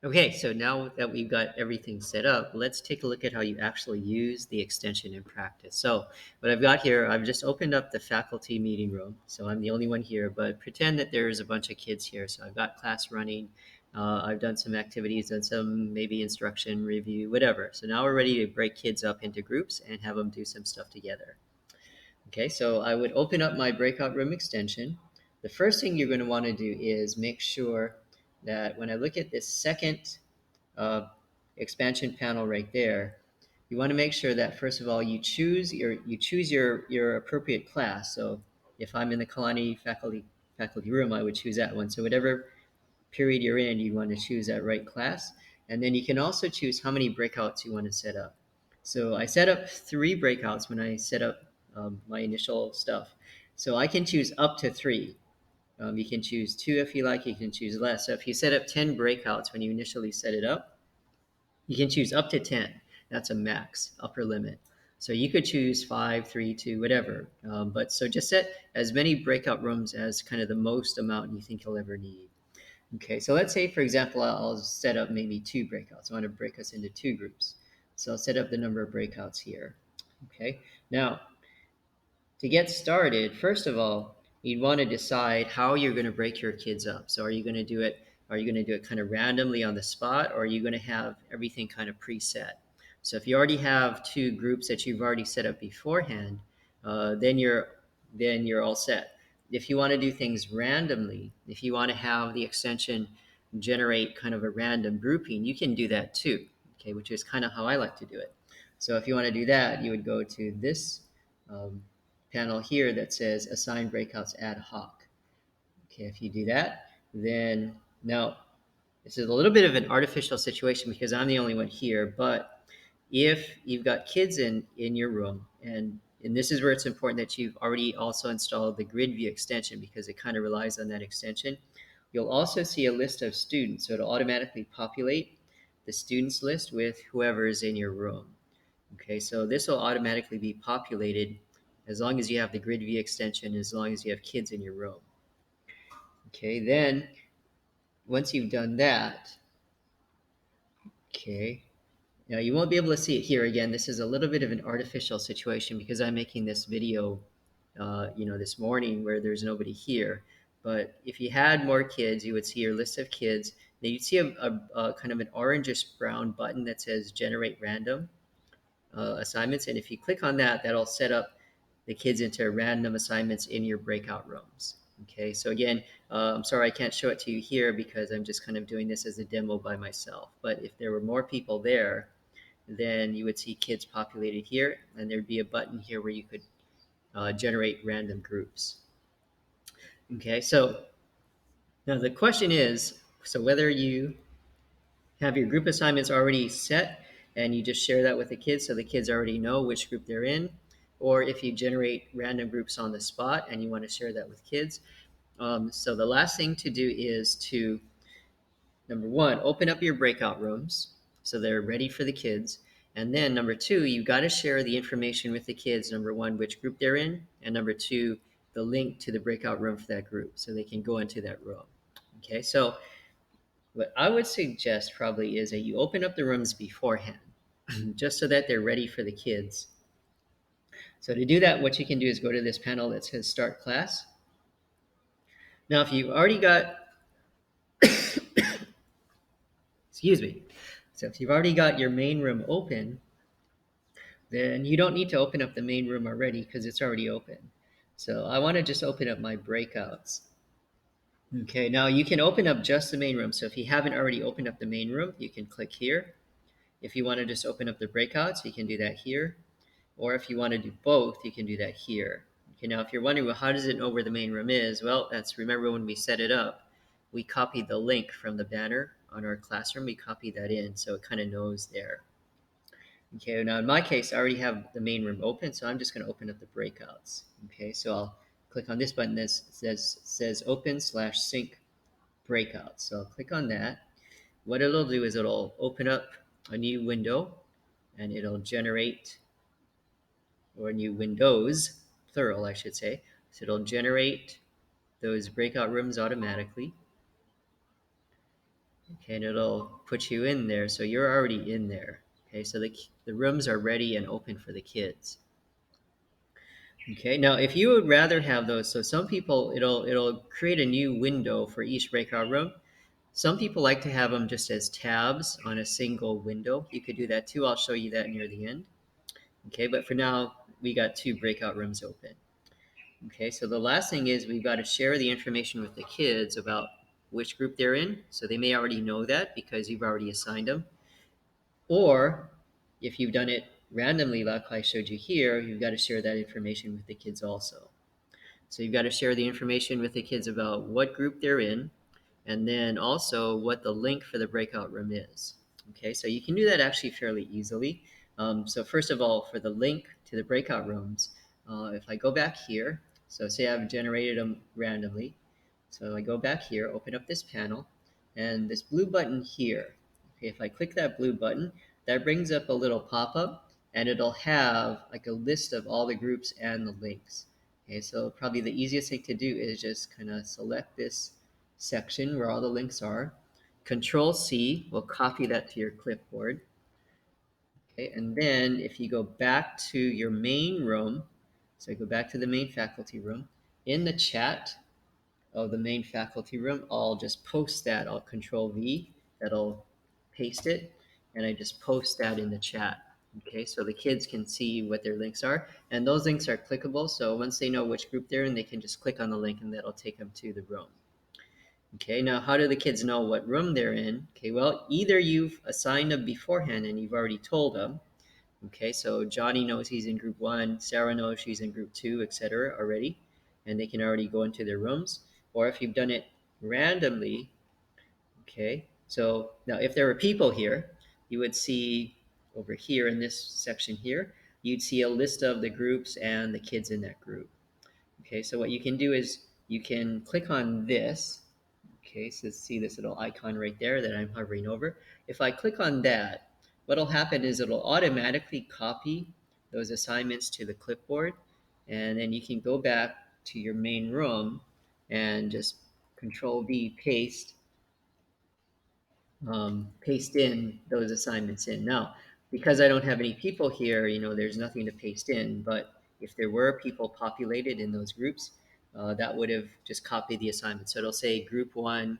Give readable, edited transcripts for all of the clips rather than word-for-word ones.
Okay, so now that we've got everything set up, let's take a look at how you actually use the extension in practice. So what I've got here, I've just opened up the faculty meeting room. So I'm the only one here, but pretend that there's a bunch of kids here. So I've got class running. I've done some activities and some maybe instruction review, whatever. So now we're ready to break kids up into groups and have them do some stuff together. Okay, so I would open up my breakout room extension. The first thing you're going to want to do is make sure that when I look at this second uh, expansion panel right there, you want to make sure that first of all you choose your appropriate class. So if I'm in the Kalani faculty room, I would choose that one. So whatever period you're in, you want to choose that right class. And then you can also choose how many breakouts you want to set up. So I set up 3 breakouts when I set up my initial stuff. So I can choose up to 3. You can choose 2 if you like, you can choose less. So if you set up 10 breakouts when you initially set it up, you can choose up to 10. That's a max, upper limit. So you could choose 5, 3, 2, whatever. But so just set as many breakout rooms as kind of the most amount you think you'll ever need. Okay, so let's say, for example, I'll set up maybe 2 breakouts. I want to break us into 2 groups. So I'll set up the number of breakouts here. Okay, now to get started, first of all, you'd want to decide how you're going to break your kids up. So are you going to do it kind of randomly on the spot, or are you going to have everything kind of preset? So if you already have 2 groups that you've already set up beforehand, then you're all set. If you want to do things randomly, if you want to have the extension generate kind of a random grouping, you can do that too. Okay, which is kind of how I like to do it. So if you want to do that, you would go to this um, panel here that says assign breakouts ad hoc. Okay, if you do that, then now this is a little bit of an artificial situation because I'm the only one here, but if you've got kids in your room, and this is where it's important that you've already also installed the grid view extension because it kind of relies on that extension. You'll also see a list of students, so it'll automatically populate the students list with whoever is in your room. Okay, so this will automatically be populated as long as you have the grid view extension, as long as you have kids in your room. Okay, then once you've done that, okay, now you won't be able to see it here again. This is a little bit of an artificial situation because I'm making this video, this morning where there's nobody here. But if you had more kids, you would see your list of kids. Now you'd see a kind of an orangish brown button that says generate random assignments. And if you click on that, that'll set up the kids into random assignments in your breakout rooms. Okay, so again, I'm sorry I can't show it to you here because I'm just kind of doing this as a demo by myself. But if there were more people there, then you would see kids populated here, and there'd be a button here where you could generate random groups. Okay, so now the question is, so whether you have your group assignments already set and you just share that with the kids so the kids already know which group they're in, or if you generate random groups on the spot and you want to share that with kids. So the last thing to do is to, number one, open up your breakout rooms so they're ready for the kids. And then number two, you got to share the information with the kids. Number one, which group they're in, and number two, the link to the breakout room for that group so they can go into that room. Okay, so what I would suggest probably is that you open up the rooms beforehand, just so that they're ready for the kids. So to do that, what you can do is go to this panel that says Start Class. Now, if you've already got, excuse me, so if you've already got your main room open, then you don't need to open up the main room already because it's already open. So I want to just open up my breakouts. Okay, now you can open up just the main room. So if you haven't already opened up the main room, you can click here. If you want to just open up the breakouts, you can do that here. Or if you want to do both, you can do that here. Okay, now if you're wondering, well, how does it know where the main room is? Well, remember when we set it up, we copied the link from the banner on our classroom. We copied that in, so it kind of knows there. Okay, now in my case, I already have the main room open, so I'm just going to open up the breakouts. Okay, so I'll click on this button that says open/sync breakout. So I'll click on that. What it'll do is it'll open up a new window and it'll generate, or new windows, plural, I should say. So it'll generate those breakout rooms automatically. Okay, and it'll put you in there, so you're already in there. Okay, so the rooms are ready and open for the kids. Okay, now if you would rather have those, so some people it'll create a new window for each breakout room. Some people like to have them just as tabs on a single window. You could do that too. I'll show you that near the end. Okay, but for now, we got two breakout rooms open. Okay, so the last thing is we've got to share the information with the kids about which group they're in. So they may already know that because you've already assigned them. Or if you've done it randomly, like I showed you here, you've got to share that information with the kids also. So you've got to share the information with the kids about what group they're in, and then also what the link for the breakout room is. Okay, so you can do that actually fairly easily. So first of all, for the link to the breakout rooms, if I go back here, so say I've generated them randomly. So I go back here, open up this panel, and this blue button here. Okay, if I click that blue button, that brings up a little pop-up, and it'll have like a list of all the groups and the links. Okay, so probably the easiest thing to do is just kind of select this section where all the links are. Control C will copy that to your clipboard. Okay, and then if you go back to your main room, so go back to the main faculty room, in the chat of the main faculty room, I'll just post that. I'll Control V, that'll paste it, and I just post that in the chat. Okay, so the kids can see what their links are, and those links are clickable. So once they know which group they're in, they can just click on the link and that'll take them to the room. Okay, now how do the kids know what room they're in? Okay, well, either you've assigned them beforehand and you've already told them. Okay, so Johnny knows he's in group one, Sarah knows she's in group two, etc. already, and they can already go into their rooms. Or if you've done it randomly, okay, so now if there were people here, you would see over here in this section here, you'd see a list of the groups and the kids in that group. Okay, so what you can do is you can click on this. Okay, so see this little icon right there that I'm hovering over. If I click on that, what'll happen is it'll automatically copy those assignments to the clipboard, and then you can go back to your main room and just Control V paste in those assignments in. Now, because I don't have any people here, there's nothing to paste in, but if there were people populated in those groups, that would have just copied the assignment. So it'll say group one,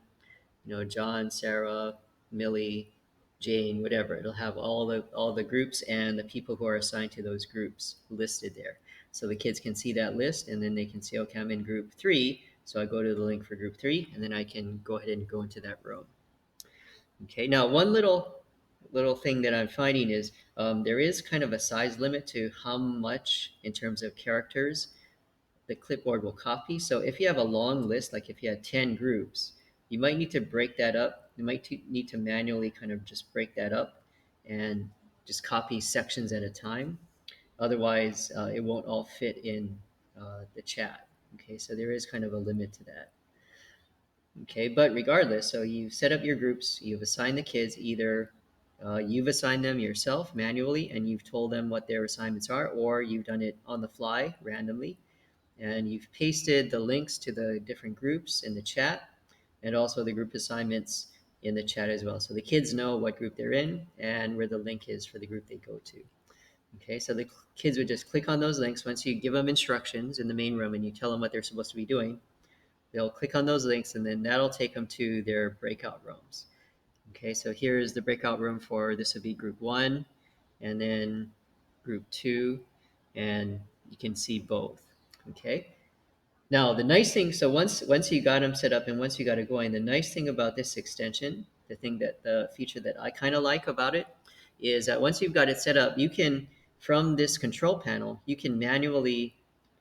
John, Sarah, Millie, Jane, whatever. It'll have all the groups and the people who are assigned to those groups listed there. So the kids can see that list and then they can say, okay, I'm in group three. So I go to the link for group three and then I can go ahead and go into that room. Okay, now one little thing that I'm finding is there is kind of a size limit to how much in terms of characters the clipboard will copy. So if you have a long list, like if you had 10 groups, you might need to break that up. You might need to manually kind of just break that up and just copy sections at a time. Otherwise, it won't all fit in the chat. Okay, so there is kind of a limit to that. Okay, but regardless, so you've set up your groups, you've assigned the kids either you've assigned them yourself manually and you've told them what their assignments are, or you've done it on the fly randomly and you've pasted the links to the different groups in the chat and also the group assignments in the chat as well. So the kids know what group they're in and where the link is for the group they go to. Okay, so the kids would just click on those links. Once you give them instructions in the main room and you tell them what they're supposed to be doing, they'll click on those links and then that'll take them to their breakout rooms. Okay, so here's the breakout room for this would be group one and then group two, and you can see both. Okay, now the nice thing, so once you got them set up and once you got it going, the nice thing about this extension, the feature that I kind of like about it, is that once you've got it set up, you can from this control panel, you can manually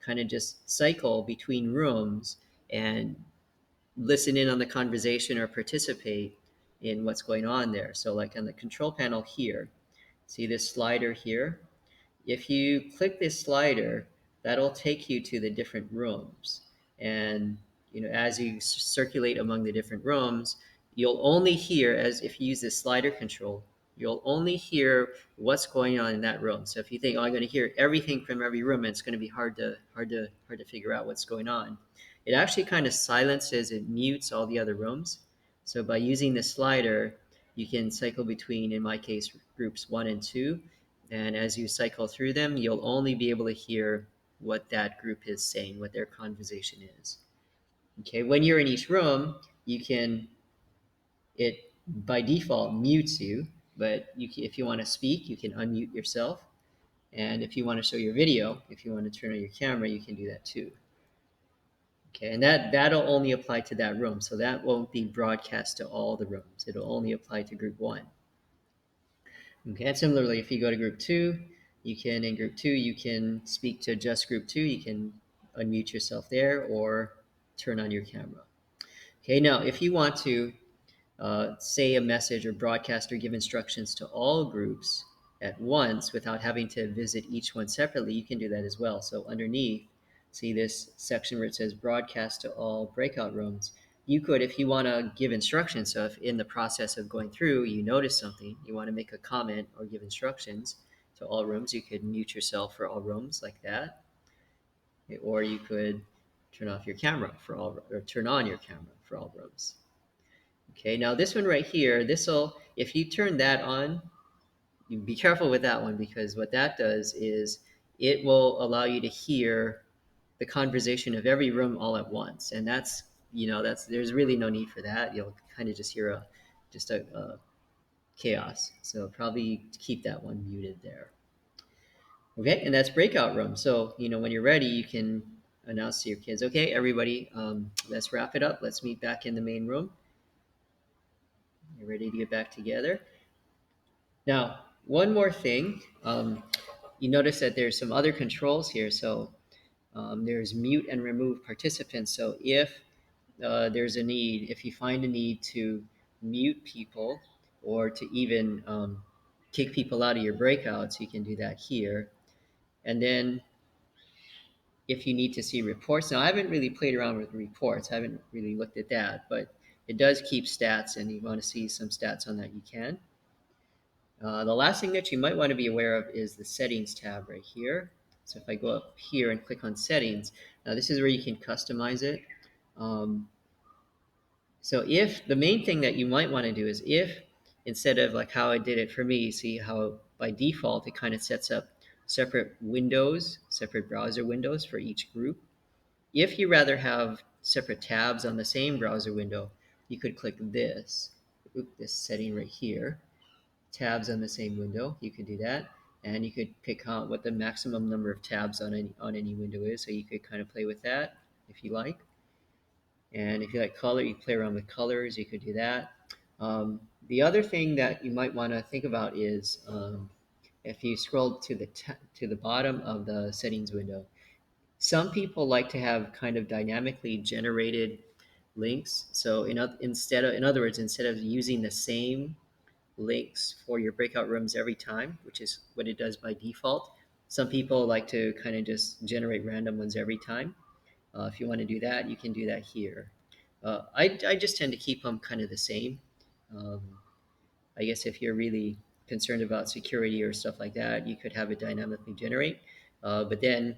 kind of just cycle between rooms and listen in on the conversation or participate in what's going on there. So like on the control panel here, see this slider here? If you click this slider, that'll take you to the different rooms. And as you circulate among the different rooms, you'll only hear, as if you use this slider control, you'll only hear what's going on in that room. So if you think, oh, I'm going to hear everything from every room, it's going to be hard to figure out what's going on. It actually kind of silences, it mutes all the other rooms. So by using the slider, you can cycle between, in my case, groups 1 and 2. And as you cycle through them, you'll only be able to hear what that group is saying, what their conversation is. Okay, when you're in each room, you can, it by default mutes you, but if you want to speak, you can unmute yourself. And if you want to show your video, if you want to turn on your camera, you can do that too. Okay, and that'll only apply to that room. So that won't be broadcast to all the rooms. It'll only apply to group 1. Okay, and similarly, if you go to group 2, in group 2, you can speak to just group 2. You can unmute yourself there or turn on your camera. Okay, now if you want to say a message or broadcast or give instructions to all groups at once without having to visit each one separately, you can do that as well. So underneath, see this section where it says broadcast to all breakout rooms. You could, if you want to give instructions, so if in the process of going through you notice something, you want to make a comment or give instructions to all rooms, you could mute yourself for all rooms like that. Or you could turn off your camera for all, or turn on your camera for all rooms. Okay, now this one right here, if you turn that on, you be careful with that one, because what that does is it will allow you to hear the conversation of every room all at once. And there's really no need for that. You'll kind of just hear a chaos. So probably keep that one muted there. Okay, and that's breakout room. So, when you're ready, you can announce to your kids, okay, everybody, let's wrap it up. Let's meet back in the main room. You're ready to get back together. Now, one more thing. You notice that there's some other controls here. So there's mute and remove participants. So if there's a need, if you find a need to mute people or to even kick people out of your breakouts, you can do that here. And then if you need to see reports, now I haven't really played around with reports. I haven't really looked at that, but it does keep stats, and you want to see some stats on that, you can. The last thing that you might want to be aware of is the settings tab right here. So if I go up here and click on settings, now this is where you can customize it. So if the main thing that you might want to do is, if instead of like how I did it for me, see how by default it kind of sets up separate windows, separate browser windows for each group. If you rather have separate tabs on the same browser window, you could click this setting right here, tabs on the same window. You could do that, and you could pick out what the maximum number of tabs on any window is. So you could kind of play with that if you like. And if you like color, you play around with colors. You could do that. The other thing that you might want to think about is if you scroll to the bottom of the settings window, some people like to have kind of dynamically generated links. So in other words, instead of using the same links for your breakout rooms every time, which is what it does by default, some people like to kind of just generate random ones every time. If you want to do that, you can do that here. I just tend to keep them kind of the same. Um, I guess if you're really concerned about security or stuff like that, you could have it dynamically generate. But then,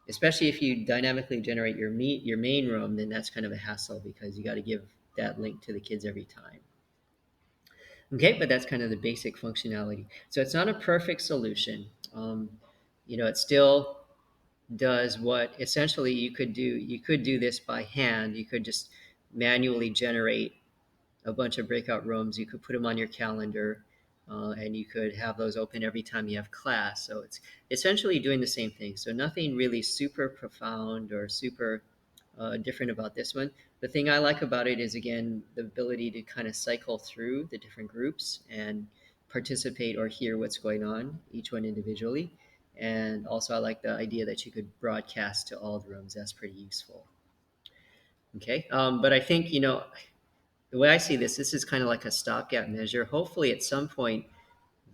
especially if you dynamically generate your main room, then that's kind of a hassle, because you got to give that link to the kids every time. Okay, but that's kind of the basic functionality. So it's not a perfect solution. It still does what essentially you could do. You could do this by hand. You could just manually generate a bunch of breakout rooms. You could put them on your calendar, and you could have those open every time you have class. So it's essentially doing the same thing. So nothing really super profound or super different about this one. The thing I like about it is, again, the ability to kind of cycle through the different groups and participate or hear what's going on, each one individually. And also, I like the idea that you could broadcast to all the rooms. That's pretty useful. Okay, but I think, the way I see this is kind of like a stopgap measure. Hopefully, at some point,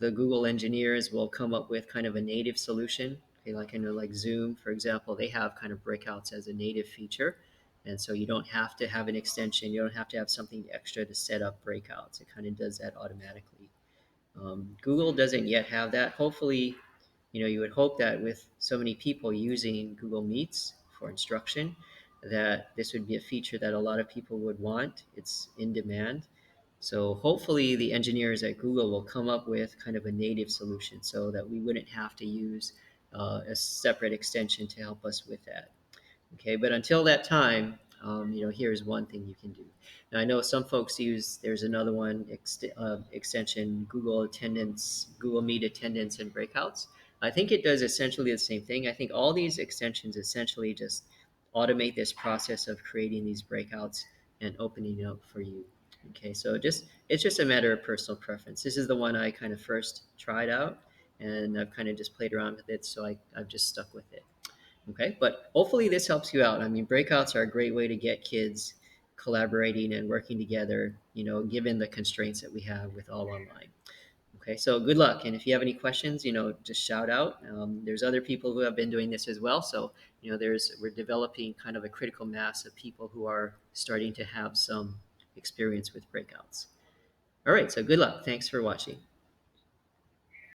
the Google engineers will come up with kind of a native solution. Okay, like Zoom, for example, they have kind of breakouts as a native feature. And so you don't have to have an extension. You don't have to have something extra to set up breakouts. It kind of does that automatically. Google doesn't yet have that. Hopefully, you would hope that with so many people using Google Meets for instruction, that this would be a feature that a lot of people would want. It's in demand. So hopefully the engineers at Google will come up with kind of a native solution so that we wouldn't have to use a separate extension to help us with that. Okay, but until that time, here's one thing you can do. Now, I know some folks use, there's another one, extension, Google Attendance, Google Meet Attendance and Breakouts. I think it does essentially the same thing. I think all these extensions essentially just automate this process of creating these breakouts and opening it up for you. Okay, so it's just a matter of personal preference. This is the one I kind of first tried out, and I've kind of just played around with it, so I've just stuck with it. Okay, but hopefully this helps you out. I mean, breakouts are a great way to get kids collaborating and working together, given the constraints that we have with all online. Okay, so good luck. And if you have any questions, just shout out. There's other people who have been doing this as well. So, we're developing kind of a critical mass of people who are starting to have some experience with breakouts. All right, so good luck. Thanks for watching.